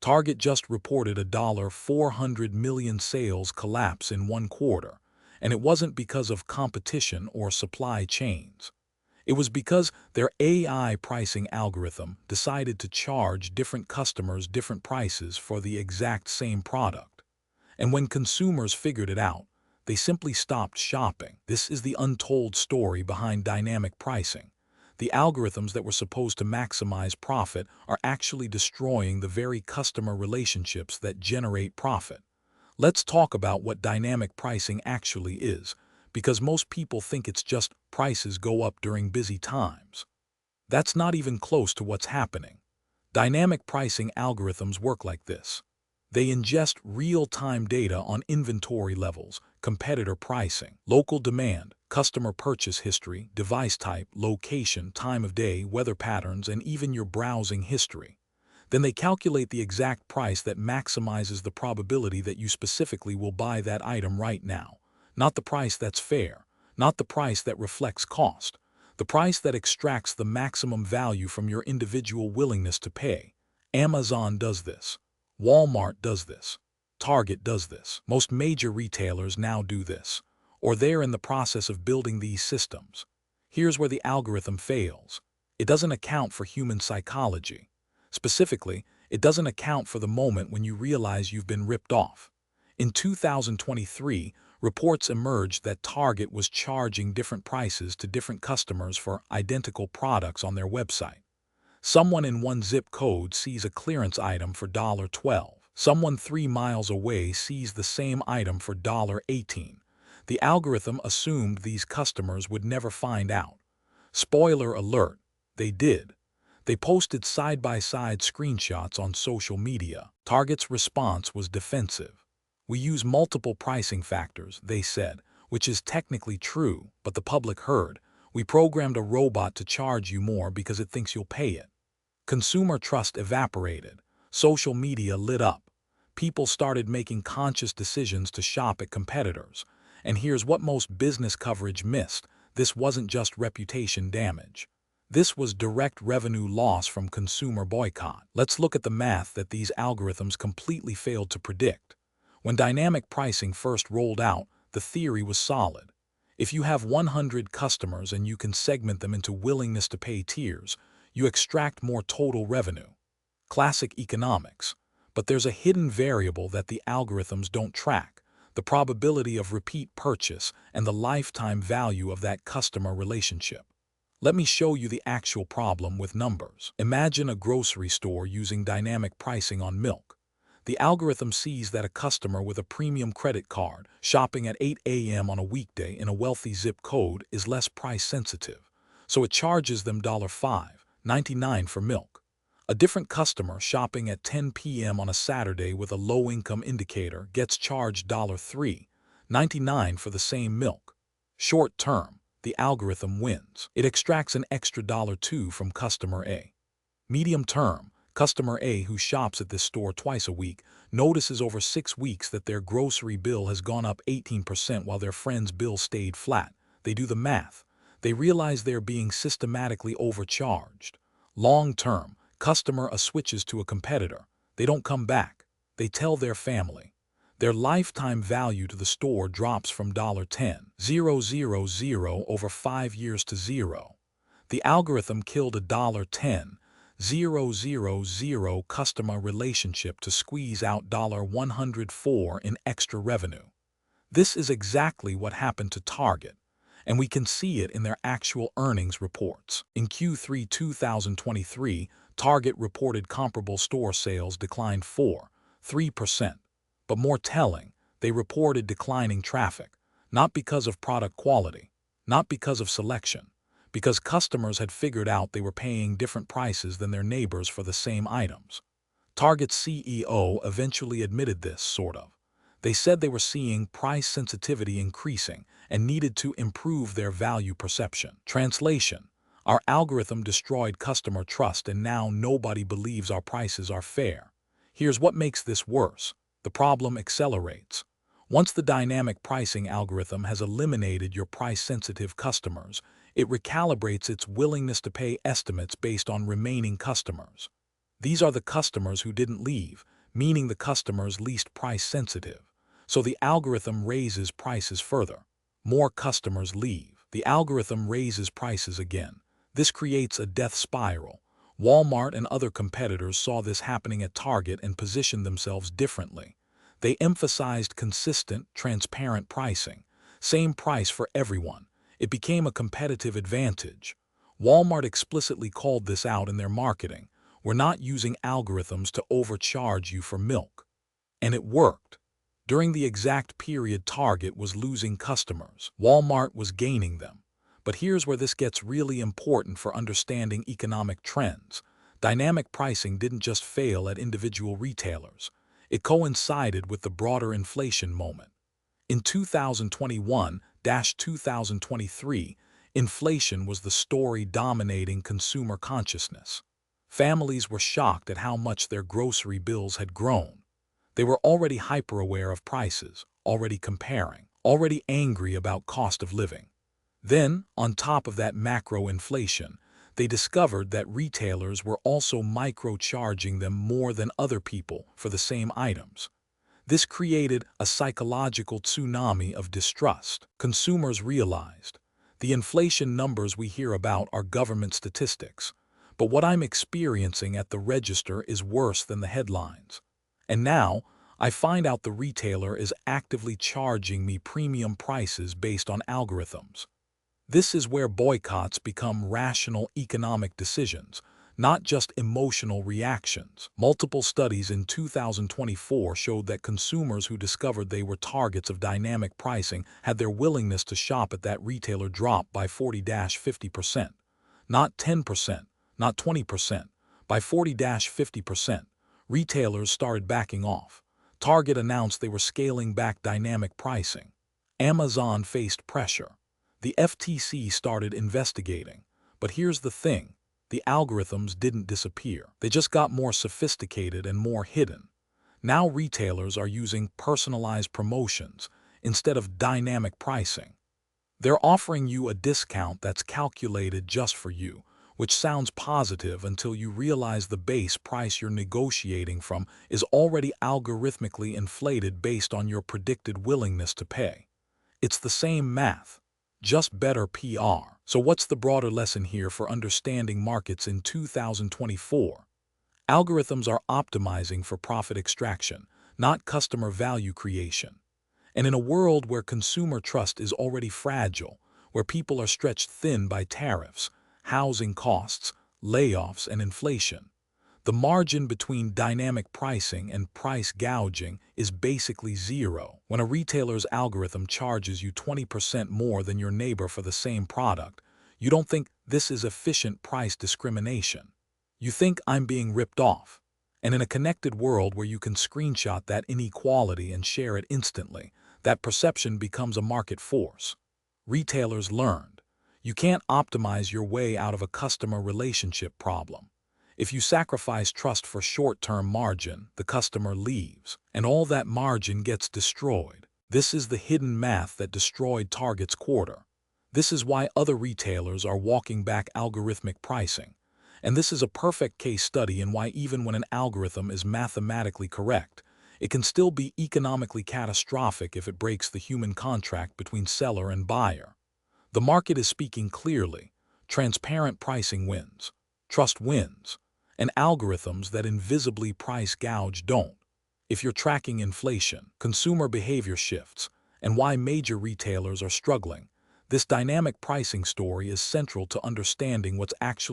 Target just reported a 400 million sales collapse in one quarter, and it wasn't because of competition or supply chains. It was because their AI pricing algorithm decided to charge different customers different prices for the exact same product. And when consumers figured it out, they simply stopped shopping. This is the untold story behind dynamic pricing. The algorithms that were supposed to maximize profit are actually destroying the very customer relationships that generate profit. Let's talk about what dynamic pricing actually is, because most people think it's just prices go up during busy times. That's not even close to what's happening. Dynamic pricing algorithms work like this. They ingest real-time data on inventory levels, competitor pricing, local demand, customer purchase history, device type, location, time of day, weather patterns, and even your browsing history. Then they calculate the exact price that maximizes the probability that you specifically will buy that item right now. Not the price that's fair, not the price that reflects cost, the price that extracts the maximum value from your individual willingness to pay. Amazon does this. Walmart does this. Target does this. Most major retailers now do this, or they're in the process of building these systems. Here's where the algorithm fails. It doesn't account for human psychology. Specifically, it doesn't account for the moment when you realize you've been ripped off. In 2023, reports emerged that Target was charging different prices to different customers for identical products on their website. Someone in one zip code sees a clearance item for $12. Someone 3 miles away sees the same item for $18. The algorithm assumed these customers would never find out. Spoiler alert, they did. They posted side-by-side screenshots on social media. Target's response was defensive. We use multiple pricing factors, they said, which is technically true, but the public heard. We programmed a robot to charge you more because it thinks you'll pay it. Consumer trust evaporated. Social media lit up. People started making conscious decisions to shop at competitors. And here's what most business coverage missed. This wasn't just reputation damage. This was direct revenue loss from consumer boycott. Let's look at the math that these algorithms completely failed to predict. When dynamic pricing first rolled out, the theory was solid. If you have 100 customers and you can segment them into willingness to pay tiers, you extract more total revenue. Classic economics. But there's a hidden variable that the algorithms don't track: the probability of repeat purchase and the lifetime value of that customer relationship. Let me show you the actual problem with numbers. Imagine a grocery store using dynamic pricing on milk. The algorithm sees that a customer with a premium credit card shopping at 8 a.m. on a weekday in a wealthy zip code is less price sensitive, so it charges them $5.99 for milk. A different customer shopping at 10 p.m. on a Saturday with a low-income indicator gets charged $3.99 for the same milk. Short term, the algorithm wins. It extracts an extra $2 from customer A. Medium term, customer A, who shops at this store twice a week, notices over 6 weeks that their grocery bill has gone up 18% while their friend's bill stayed flat. They do the math. They realize they're being systematically overcharged. Long term, customer A switches to a competitor. They don't come back. They tell their family. Their lifetime value to the store drops from $10,000 over 5 years to 0. The algorithm killed a $10,000 customer relationship to squeeze out $104 in extra revenue. This is exactly what happened to Target, and we can see it in their actual earnings reports. In Q3 2023, Target reported comparable store sales declined 3%. But more telling, they reported declining traffic, not because of product quality, not because of selection, because customers had figured out they were paying different prices than their neighbors for the same items. Target's CEO eventually admitted this, sort of. They said they were seeing price sensitivity increasing and needed to improve their value perception. Translation: our algorithm destroyed customer trust and now nobody believes our prices are fair. Here's what makes this worse. The problem accelerates. Once the dynamic pricing algorithm has eliminated your price-sensitive customers, it recalibrates its willingness to pay estimates based on remaining customers. These are the customers who didn't leave, meaning the customers least price sensitive. So the algorithm raises prices further. More customers leave. The algorithm raises prices again. This creates a death spiral. Walmart and other competitors saw this happening at Target and positioned themselves differently. They emphasized consistent, transparent pricing. Same price for everyone. It became a competitive advantage. Walmart explicitly called this out in their marketing. We're not using algorithms to overcharge you for milk. And it worked. During the exact period Target was losing customers, Walmart was gaining them. But here's where this gets really important for understanding economic trends. Dynamic pricing didn't just fail at individual retailers. It coincided with the broader inflation moment. In 2021-2023, inflation was the story dominating consumer consciousness. Families were shocked at how much their grocery bills had grown. They were already hyper-aware of prices, already comparing, already angry about cost of living. Then, on top of that macro inflation, they discovered that retailers were also micro-charging them more than other people for the same items. This created a psychological tsunami of distrust. Consumers realized, the inflation numbers we hear about are government statistics, but what I'm experiencing at the register is worse than the headlines. And now, I find out the retailer is actively charging me premium prices based on algorithms. This is where boycotts become rational economic decisions, not just emotional reactions. Multiple studies in 2024 showed that consumers who discovered they were targets of dynamic pricing had their willingness to shop at that retailer drop by 40-50%. Not 10%, not 20%, by 40-50%. Retailers started backing off. Target announced they were scaling back dynamic pricing. Amazon faced pressure. The FTC started investigating. But here's the thing. The algorithms didn't disappear. They just got more sophisticated and more hidden. Now retailers are using personalized promotions instead of dynamic pricing. They're offering you a discount that's calculated just for you, which sounds positive until you realize the base price you're negotiating from is already algorithmically inflated based on your predicted willingness to pay. It's the same math, just better PR. So what's the broader lesson here for understanding markets in 2024? Algorithms are optimizing for profit extraction, not customer value creation. And in a world where consumer trust is already fragile, where people are stretched thin by tariffs, housing costs, layoffs, and inflation, the margin between dynamic pricing and price gouging is basically zero. When a retailer's algorithm charges you 20% more than your neighbor for the same product, you don't think this is efficient price discrimination. You think I'm being ripped off. And in a connected world where you can screenshot that inequality and share it instantly, that perception becomes a market force. Retailers learned, you can't optimize your way out of a customer relationship problem. If you sacrifice trust for short-term margin, the customer leaves, and all that margin gets destroyed. This is the hidden math that destroyed Target's quarter. This is why other retailers are walking back algorithmic pricing. And this is a perfect case study in why even when an algorithm is mathematically correct, it can still be economically catastrophic if it breaks the human contract between seller and buyer. The market is speaking clearly. Transparent pricing wins. Trust wins. And algorithms that invisibly price gouge don't. If you're tracking inflation, consumer behavior shifts, and why major retailers are struggling, this dynamic pricing story is central to understanding what's actually